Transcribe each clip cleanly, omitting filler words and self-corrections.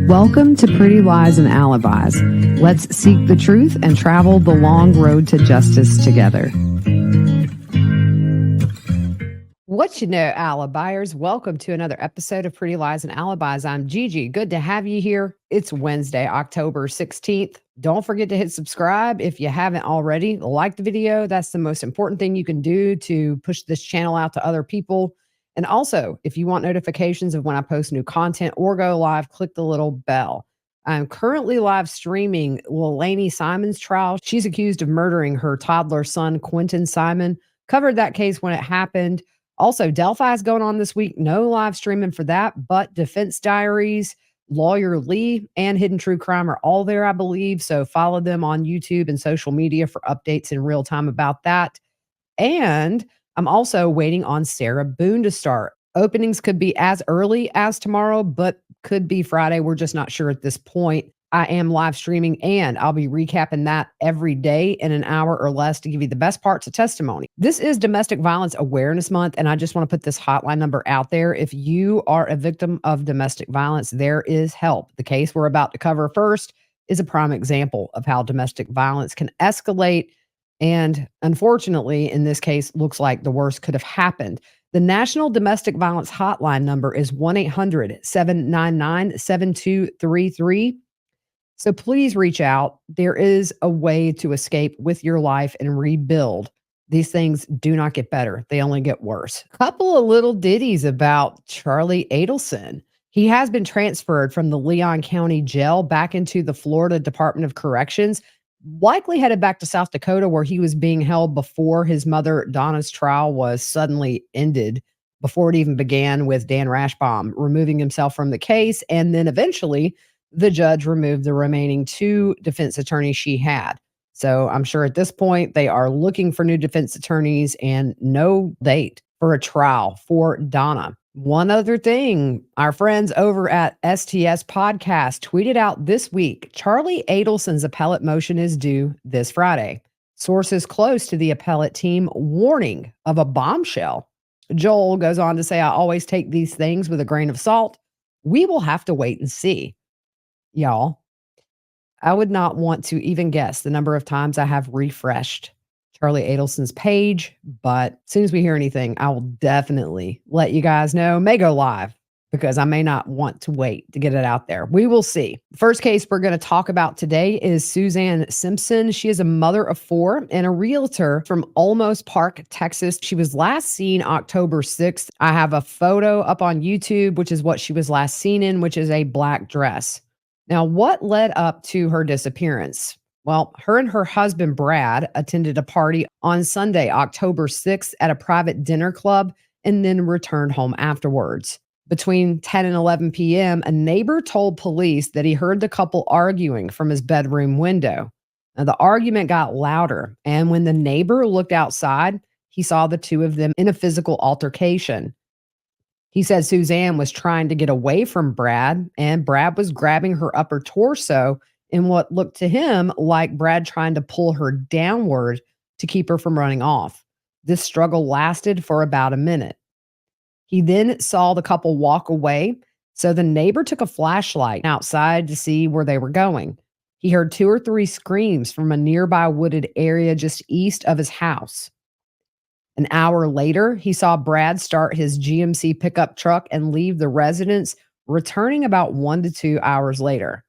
Welcome to Pretty Lies and Alibis. Let's seek the truth and travel the long road to justice together. What you know, Alibiers? Welcome to another episode of Pretty Lies and Alibis. I'm Gigi. Good to have you here. It's Wednesday, October 16th. Don't forget to hit subscribe if you haven't already. Like the video. That's the most important thing you can do to push this channel out to other people. And also, if you want notifications of when I post new content or go live, click the little bell. I'm currently live streaming Lelani Simon's trial. She's accused of murdering her toddler son, Quentin Simon. Covered that case when it happened. Also, Delphi is going on this week. No live streaming for that, but Defense Diaries, Lawyer Lee, and Hidden True Crime are all there, I believe. So follow them on YouTube and social media for updates in real time about that. And I'm also waiting on Sarah Boone to start. Openings could be as early as tomorrow, but could be Friday. We're just not sure at this point. I am live streaming and I'll be recapping that every day in an hour or less to give you the best parts of testimony. This is Domestic Violence Awareness Month, and I just want to put this hotline number out there. If you are a victim of domestic violence, there is help. The case we're about to cover first is a prime example of how domestic violence can escalate. And unfortunately, in this case, looks like the worst could have happened. The National Domestic Violence Hotline number is 1-800-799-7233. So please reach out. There is a way to escape with your life and rebuild. These things do not get better. They only get worse. Couple of little ditties about Charlie Adelson. He has been transferred from the Leon County Jail back into the Florida Department of Corrections, likely headed back to South Dakota where he was being held before his mother Donna's trial was suddenly ended, before it even began with Dan Rashbaum removing himself from the case. And then eventually the judge removed the remaining two defense attorneys she had. So I'm sure at this point they are looking for new defense attorneys and no date for a trial for Donna. One other thing, our friends over at STS Podcast tweeted out this week, Charlie Adelson's appellate motion is due this Friday. Sources close to the appellate team warning of a bombshell. Joel goes on to say, I always take these things with a grain of salt. We will have to wait and see. Y'all, I would not want to even guess the number of times I have refreshed Charlie Adelson's page, but as soon as we hear anything, I will definitely let you guys know. May go live because I may not want to wait to get it out there. We will see. The first case we're going to talk about today is Suzanne Simpson. She is a mother of four and a realtor from Olmos Park, Texas. She was last seen October 6th. I have a photo up on YouTube, which is what she was last seen in, which is a black dress. Now, what led up to her disappearance? Well, her and her husband, Brad, attended a party on Sunday, October 6th at a private dinner club and then returned home afterwards. Between 10 and 11 p.m., a neighbor told police that he heard the couple arguing from his bedroom window. Now, the argument got louder, and when the neighbor looked outside, he saw the two of them in a physical altercation. He said Suzanne was trying to get away from Brad, and Brad was grabbing her upper torso in what looked to him like Brad trying to pull her downward to keep her from running off. This struggle lasted for about a minute. He then saw the couple walk away, so the neighbor took a flashlight outside to see where they were going. He heard 2 or 3 screams from a nearby wooded area just east of his house. An hour later, he saw Brad start his GMC pickup truck and leave the residence, returning about 1 to 2 hours later.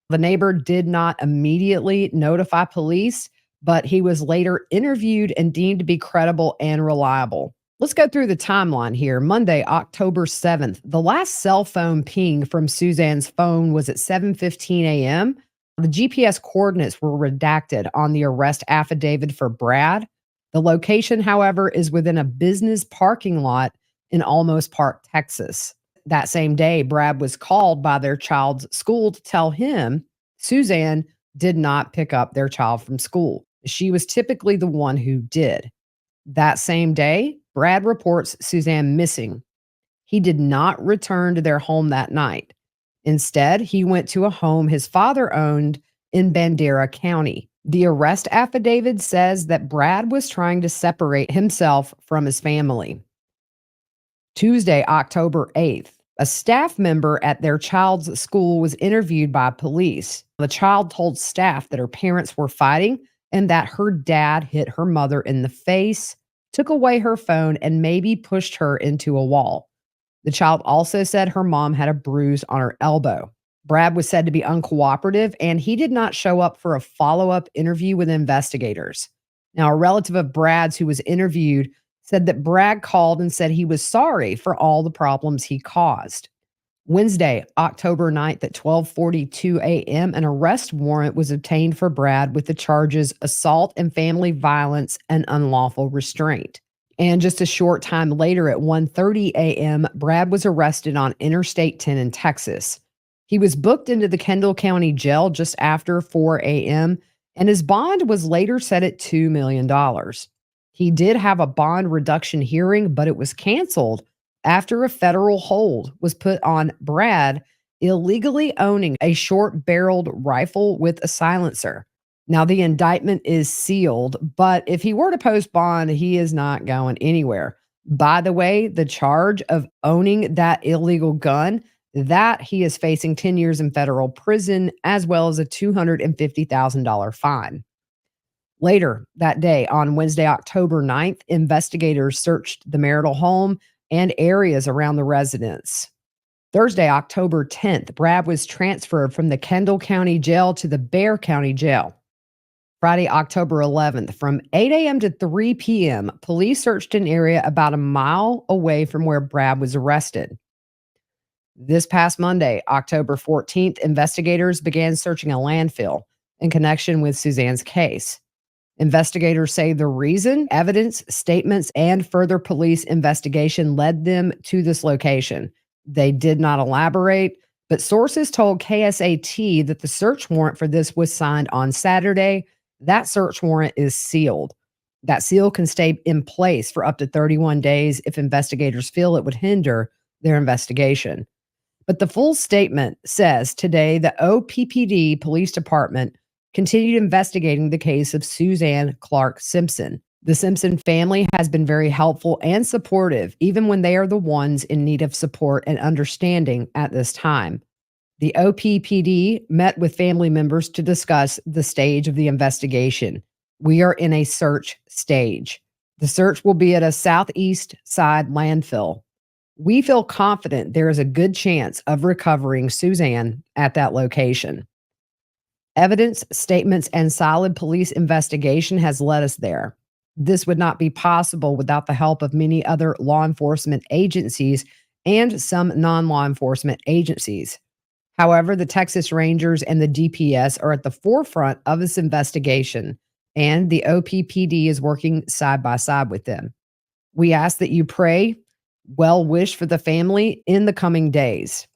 The neighbor did not immediately notify police, but he was later interviewed and deemed to be credible and reliable. Let's go through the timeline here. Monday, October 7th. The last cell phone ping from Suzanne's phone was at 7:15 a.m. The GPS coordinates were redacted on the arrest affidavit for Brad. The location, however, is within a business parking lot in Olmos Park, Texas. That same day, Brad was called by their child's school to tell him Suzanne did not pick up their child from school. She was typically the one who did. That same day, Brad reports Suzanne missing. He did not return to their home that night. Instead, he went to a home his father owned in Bandera County. The arrest affidavit says that Brad was trying to separate himself from his family. Tuesday, October 8th. A staff member at their child's school was interviewed by police. The child told staff that her parents were fighting and that her dad hit her mother in the face, took away her phone, and maybe pushed her into a wall. The child also said her mom had a bruise on her elbow. Brad was said to be uncooperative, and he did not show up for a follow up interview with investigators. Now, a relative of Brad's who was interviewed said that Brad called and said he was sorry for all the problems he caused. Wednesday, October 9th at 12:42 a.m., an arrest warrant was obtained for Brad with the charges assault and family violence and unlawful restraint. And just a short time later at 1:30 a.m., Brad was arrested on Interstate 10 in Texas. He was booked into the Kendall County Jail just after 4 a.m., and his bond was later set at $2 million. He did have a bond reduction hearing, but it was canceled after a federal hold was put on Brad illegally owning a short-barreled rifle with a silencer. Now, the indictment is sealed, but if he were to post bond, he is not going anywhere. By the way, the charge of owning that illegal gun, that he is facing 10 years in federal prison as well as a $250,000 fine. Later that day, on Wednesday, October 9th, investigators searched the marital home and areas around the residence. Thursday, October 10th, Brad was transferred from the Kendall County Jail to the Bexar County Jail. Friday, October 11th, from 8 a.m. to 3 p.m., police searched an area about a mile away from where Brad was arrested. This past Monday, October 14th, investigators began searching a landfill in connection with Suzanne's case. Investigators say the reason, evidence, statements, and further police investigation led them to this location. They did not elaborate, but sources told KSAT that the search warrant for this was signed on Saturday. That search warrant is sealed. That seal can stay in place for up to 31 days if investigators feel it would hinder their investigation. But the full statement says today the OPPD Police Department continued investigating the case of Suzanne Clark Simpson. The Simpson family has been very helpful and supportive, even when they are the ones in need of support and understanding at this time. The OPPD met with family members to discuss the stage of the investigation. We are in a search stage. The search will be at a southeast side landfill. We feel confident there is a good chance of recovering Suzanne at that location. Evidence, statements, and solid police investigation has led us there. This would not be possible without the help of many other law enforcement agencies and some non-law enforcement agencies. However, the Texas Rangers and the DPS are at the forefront of this investigation, and the OPPD is working side by side with them. We ask that you pray, well wish for the family in the coming days.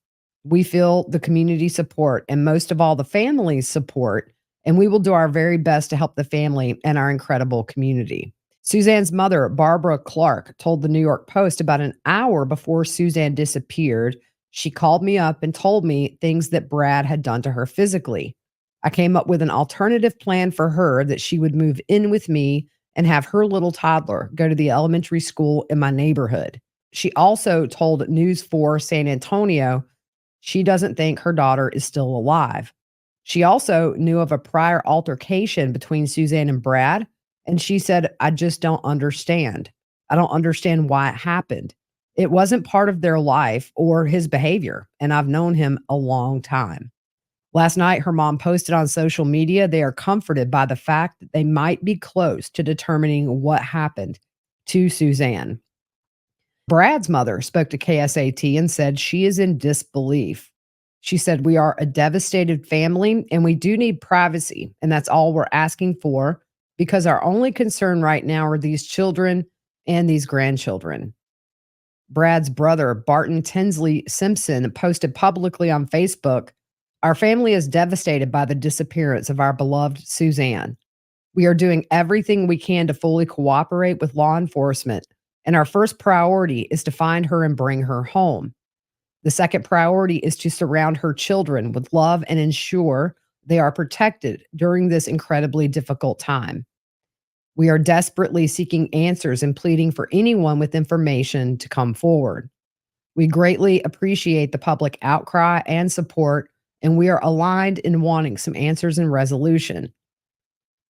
We feel the community support and most of all the family's support, and we will do our very best to help the family and our incredible community. Suzanne's mother, Barbara Clark, told the New York Post about an hour before Suzanne disappeared, she called me up and told me things that Brad had done to her physically. I came up with an alternative plan for her that she would move in with me and have her little toddler go to the elementary school in my neighborhood. She also told News 4 San Antonio she doesn't think her daughter is still alive. She also knew of a prior altercation between Suzanne and Brad, and she said, I just don't understand. I don't understand why it happened. It wasn't part of their life or his behavior, and I've known him a long time. Last night, her mom posted on social media they are comforted by the fact that they might be close to determining what happened to Suzanne. Brad's mother spoke to KSAT and said she is in disbelief. She said, we are a devastated family and we do need privacy, and that's all we're asking for because our only concern right now are these children and these grandchildren. Brad's brother, Barton Tinsley Simpson, posted publicly on Facebook, our family is devastated by the disappearance of our beloved Suzanne. We are doing everything we can to fully cooperate with law enforcement, and our first priority is to find her and bring her home. The second priority is to surround her children with love and ensure they are protected during this incredibly difficult time. We are desperately seeking answers and pleading for anyone with information to come forward. We greatly appreciate the public outcry and support, and we are aligned in wanting some answers and resolution.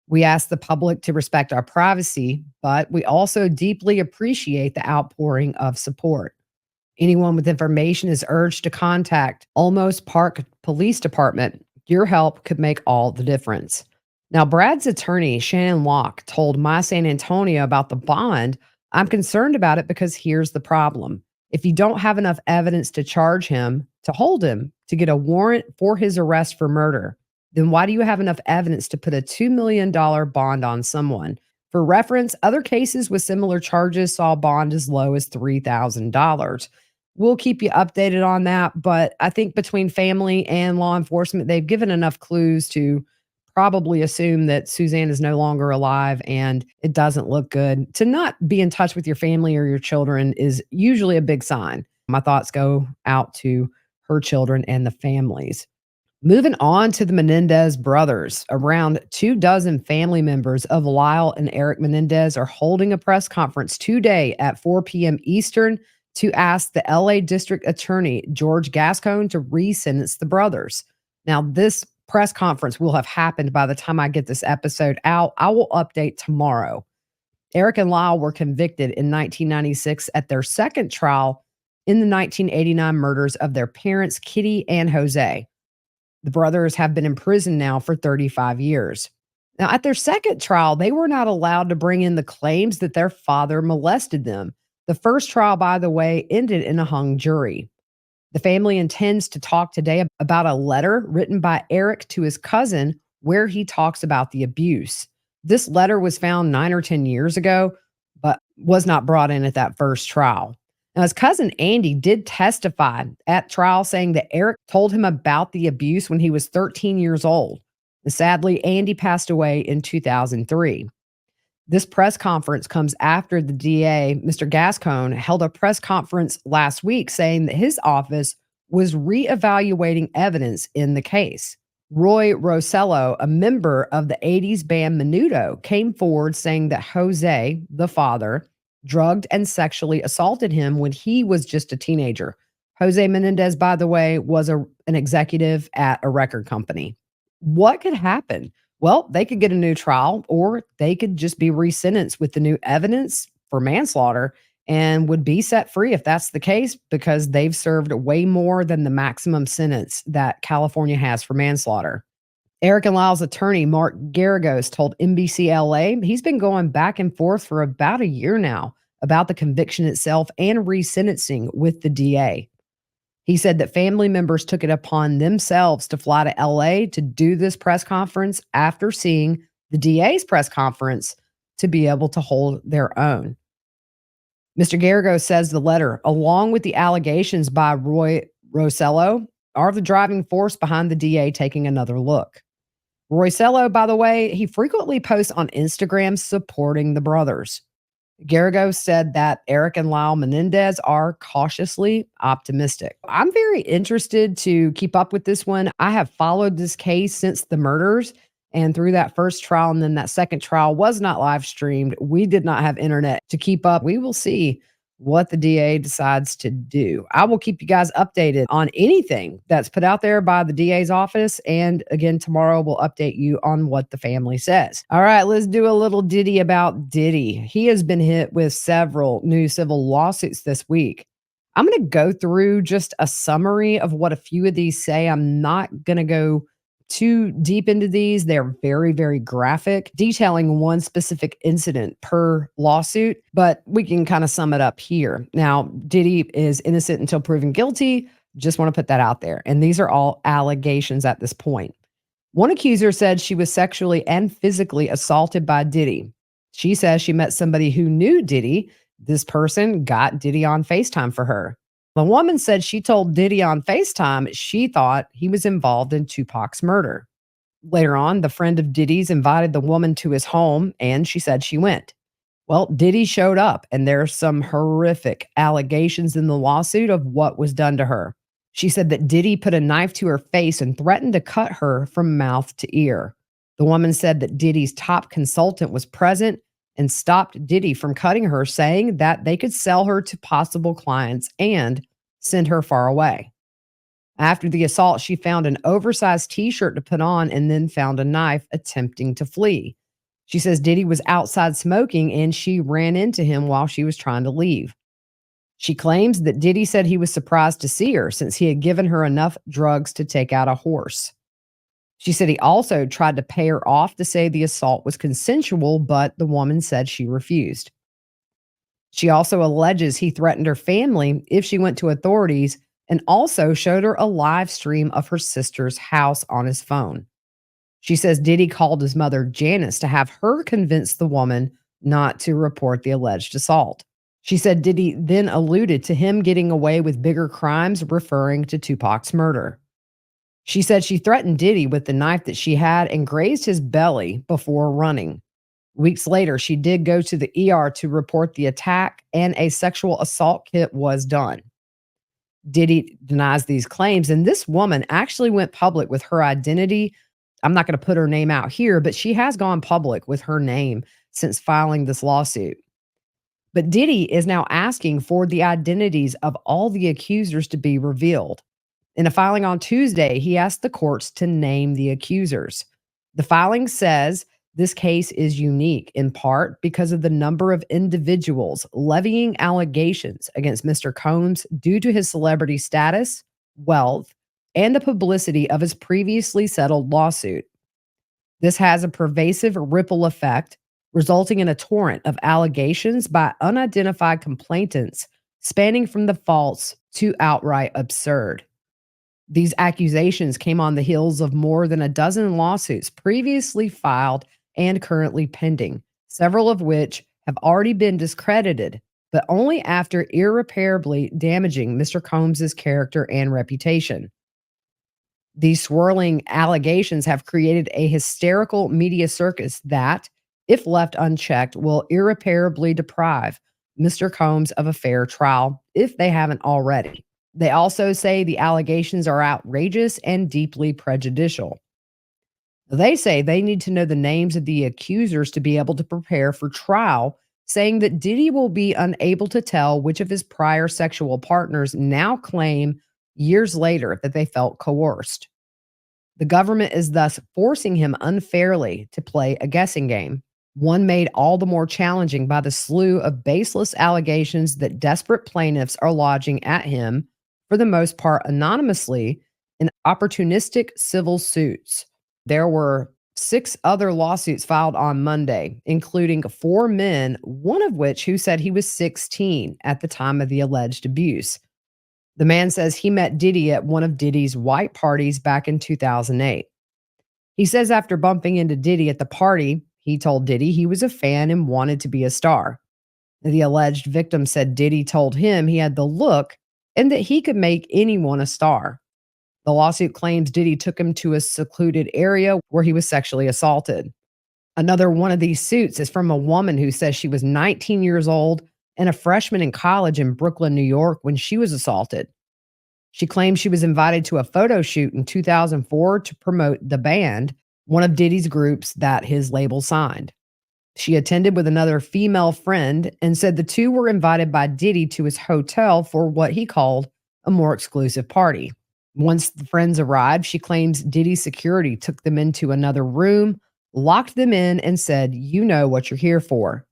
We ask the public to respect our privacy, but we also deeply appreciate the outpouring of support. Anyone with information is urged to contact Almost Park Police Department. Your help could make all the difference. Now, Brad's attorney, Shannon Locke, told My San Antonio about the bond. I'm concerned about it because here's the problem. If you don't have enough evidence to charge him, to hold him, to get a warrant for his arrest for murder, then why do you have enough evidence to put a $2 million bond on someone? For reference, other cases with similar charges saw a bond as low as $3,000. We'll keep you updated on that, but I think between family and law enforcement, they've given enough clues to probably assume that Suzanne is no longer alive and it doesn't look good. To not be in touch with your family or your children is usually a big sign. My thoughts go out to her children and the families. Moving on to the Menendez brothers, around 24 family members of Lyle and Eric Menendez are holding a press conference today at 4 p.m. Eastern to ask the LA District Attorney, George Gascon, to re-sentence the brothers. Now, this press conference will have happened by the time I get this episode out. I will update tomorrow. Eric and Lyle were convicted in 1996 at their second trial in the 1989 murders of their parents, Kitty and Jose. The brothers have been in prison now for 35 years. Now, at their second trial, they were not allowed to bring in the claims that their father molested them. The first trial, by the way, ended in a hung jury. The family intends to talk today about a letter written by Eric to his cousin where he talks about the abuse. This letter was found 9 or 10 years ago, but was not brought in at that first trial. Now, his cousin Andy did testify at trial saying that Eric told him about the abuse when he was 13 years old. And sadly, Andy passed away in 2003. This press conference comes after the DA, Mr. Gascon, held a press conference last week saying that his office was reevaluating evidence in the case. Roy Rosello, a member of the 80s band Menudo, came forward saying that Jose, the father, drugged and sexually assaulted him when he was just a teenager. Jose Menendez, by the way, was an executive at a record company. What could happen? Well, they could get a new trial or they could just be resentenced with the new evidence for manslaughter and would be set free if that's the case because they've served way more than the maximum sentence that California has for manslaughter. Eric and Lyle's attorney, Mark Garagos, told NBC LA he's been going back and forth for about a year now about the conviction itself and resentencing with the DA. He said that family members took it upon themselves to fly to LA to do this press conference after seeing the DA's press conference to be able to hold their own. Mr. Garagos says the letter, along with the allegations by Roy Rosello, are the driving force behind the DA taking another look. Rosello, by the way, he frequently posts on Instagram supporting the brothers. Garagos said that Eric and Lyle Menendez are cautiously optimistic. I'm very interested to keep up with this one. I have followed this case since the murders and through that first trial, and then that second trial was not live streamed. We did not have internet to keep up. We will see what the DA decides to do. I will keep you guys updated on anything that's put out there by the DA's office. And again, tomorrow we'll update you on what the family says. All right, let's do a little ditty about Diddy. He has been hit with several new civil lawsuits this week. I'm going to go through just a summary of what a few of these say. I'm not going to go too deep into these. They're very, very graphic, detailing one specific incident per lawsuit, but we can kind of sum it up here. Now, Diddy is innocent until proven guilty. Just want to put that out there. And these are all allegations at this point. One accuser said she was sexually and physically assaulted by Diddy. She says she met somebody who knew Diddy. This person got Diddy on FaceTime for her. The woman said she told Diddy on FaceTime she thought he was involved in Tupac's murder. Later on, the friend of Diddy's invited the woman to his home, and she said she went. Well, Diddy showed up, and there's some horrific allegations in the lawsuit of what was done to her. She said that Diddy put a knife to her face and threatened to cut her from mouth to ear. The woman said that Diddy's top consultant was present and stopped Diddy from cutting her, saying that they could sell her to possible clients and send her far away. After the assault, she found an oversized t shirt to put on and then found a knife attempting to flee. She says Diddy was outside smoking and she ran into him while she was trying to leave. She claims that Diddy said he was surprised to see her since he had given her enough drugs to take out a horse. She said he also tried to pay her off to say the assault was consensual, but the woman said she refused. She also alleges he threatened her family if she went to authorities and also showed her a live stream of her sister's house on his phone. She says Diddy called his mother, Janice, to have her convince the woman not to report the alleged assault. She said Diddy then alluded to him getting away with bigger crimes, referring to Tupac's murder. She said she threatened Diddy with the knife that she had and grazed his belly before running. Weeks later, she did go to the ER to report the attack, and a sexual assault kit was done. Diddy denies these claims, and this woman actually went public with her identity. I'm not going to put her name out here, but she has gone public with her name since filing this lawsuit. But Diddy is now asking for the identities of all the accusers to be revealed. In a filing on Tuesday, he asked the courts to name the accusers. The filing says this case is unique in part because of the number of individuals levying allegations against Mr. Combs due to his celebrity status, wealth, and the publicity of his previously settled lawsuit. This has a pervasive ripple effect, resulting in a torrent of allegations by unidentified complainants spanning from the false to outright absurd. These accusations came on the heels of more than a dozen lawsuits previously filed and currently pending, several of which have already been discredited, but only after irreparably damaging Mr. Combs's character and reputation. These swirling allegations have created a hysterical media circus that, if left unchecked, will irreparably deprive Mr. Combs of a fair trial if they haven't already. They also say the allegations are outrageous and deeply prejudicial. They say they need to know the names of the accusers to be able to prepare for trial, saying that Diddy will be unable to tell which of his prior sexual partners now claim years later that they felt coerced. The government is thus forcing him unfairly to play a guessing game, one made all the more challenging by the slew of baseless allegations that desperate plaintiffs are lodging at him, for the most part anonymously, in opportunistic civil suits. There were 6 other lawsuits filed on Monday, including 4 men, one of which who said he was 16 at the time of the alleged abuse. The man says he met Diddy at one of Diddy's white parties back in 2008. He says after bumping into Diddy at the party, he told Diddy he was a fan and wanted to be a star. The alleged victim said Diddy told him he had the look and that he could make anyone a star. The lawsuit claims Diddy took him to a secluded area where he was sexually assaulted. Another one of these suits is from a woman who says she was 19 years old and a freshman in college in Brooklyn, New York, when she was assaulted. She claims she was invited to a photo shoot in 2004 to promote The Band, one of Diddy's groups that his label signed. She attended with another female friend and said the two were invited by Diddy to his hotel for what he called a more exclusive party. Once the friends arrived, she claims Diddy's security took them into another room, locked them in, and said, "You know what you're here for."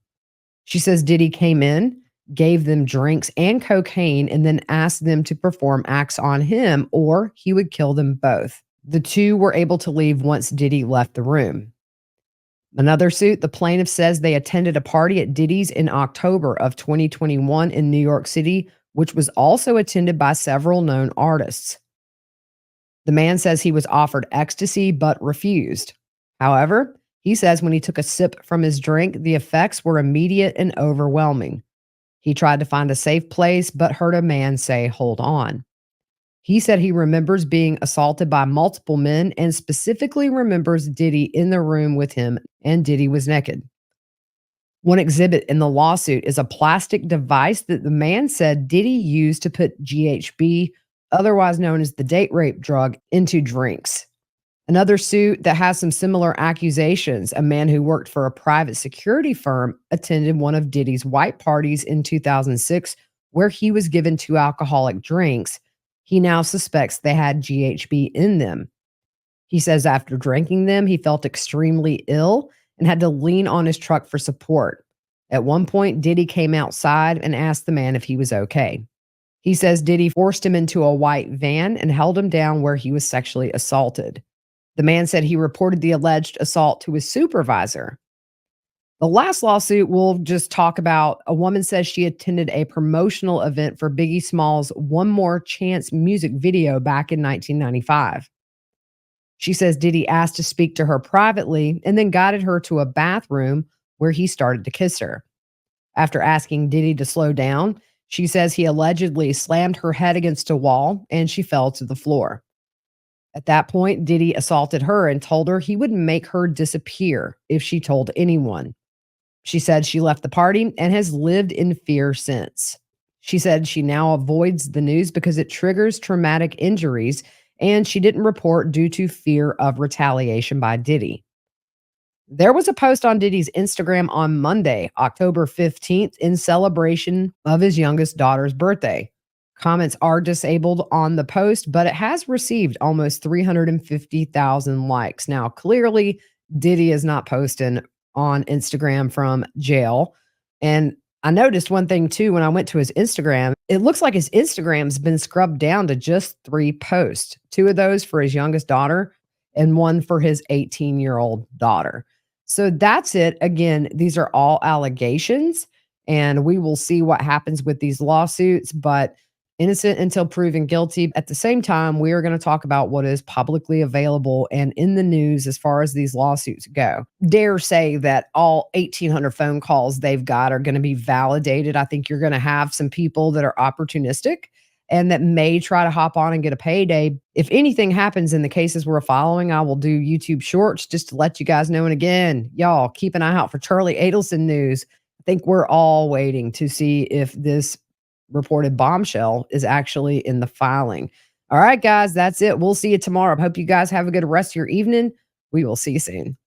She says Diddy came in, gave them drinks and cocaine, and then asked them to perform acts on him or he would kill them both. The two were able to leave once Diddy left the room. Another suit, the plaintiff says they attended a party at Diddy's in October of 2021 in New York City, which was also attended by several known artists. The man says he was offered ecstasy but refused. However, he says when he took a sip from his drink, the effects were immediate and overwhelming. He tried to find a safe place but heard a man say, "Hold on." He said he remembers being assaulted by multiple men and specifically remembers Diddy in the room with him, and Diddy was naked. One exhibit in the lawsuit is a plastic device that the man said Diddy used to put GHB, otherwise known as the date rape drug, into drinks. Another suit that has some similar accusations, a man who worked for a private security firm attended one of Diddy's white parties in 2006 where he was given 2 alcoholic drinks. He now suspects they had GHB in them. He says after drinking them, he felt extremely ill and had to lean on his truck for support. At one point, Diddy came outside and asked the man if he was okay. He says Diddy forced him into a white van and held him down where he was sexually assaulted. The man said he reported the alleged assault to his supervisor. The last lawsuit we'll just talk about, a woman says she attended a promotional event for Biggie Smalls' One More Chance music video back in 1995. She says Diddy asked to speak to her privately and then guided her to a bathroom where he started to kiss her. After asking Diddy to slow down, she says he allegedly slammed her head against a wall and she fell to the floor. At that point, Diddy assaulted her and told her he would make her disappear if she told anyone. She said she left the party and has lived in fear since. She said she now avoids the news because it triggers traumatic injuries, and she didn't report due to fear of retaliation by Diddy. There was a post on Diddy's Instagram on Monday, October 15th, in celebration of his youngest daughter's birthday. Comments are disabled on the post, but it has received almost 350,000 likes. Now, clearly, Diddy is not posting on Instagram from jail. And I noticed one thing too when I went to his Instagram. It looks like his Instagram's been scrubbed down to just 3 posts, 2 of those for his youngest daughter and 1 for his 18-year-old daughter. So that's it. Again, these are all allegations, and we will see what happens with these lawsuits, but innocent until proven guilty. At the same time, we are going to talk about what is publicly available and in the news as far as these lawsuits go. Dare say that all 1,800 phone calls they've got are going to be validated. I think you're going to have some people that are opportunistic and that may try to hop on and get a payday. If anything happens in the cases we're following, I will do YouTube shorts just to let you guys know. And again, y'all keep an eye out for Charlie Adelson news. I think we're all waiting to see if this reported bombshell is actually in the filing. All right, guys, that's it. We'll see you tomorrow. I hope you guys have a good rest of your evening. We will see you soon.